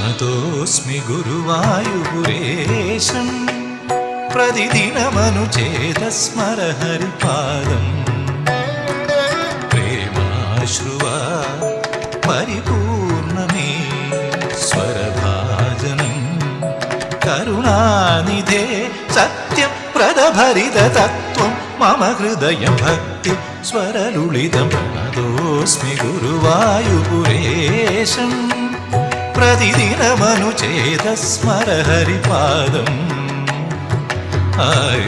പ്രണതോസ്മി ഗുരുവായൂരേശം പ്രതിദിനമനുചേതസ്മര ഹരിപാദം പ്രേമാശ്രുവാ പരിപൂർണമേ സ്വരഭാജനം കരുണാനിധേ സത്യപ്രദഭരിത തത്വം മമ ഹൃദയ ഭക്തി സ്വരലുളിതം പ്രണതോസ്മി ഗുരുവായൂരേശം പ്രതിദിനമനുചേതസ്മര ഹരിപാദം ആയ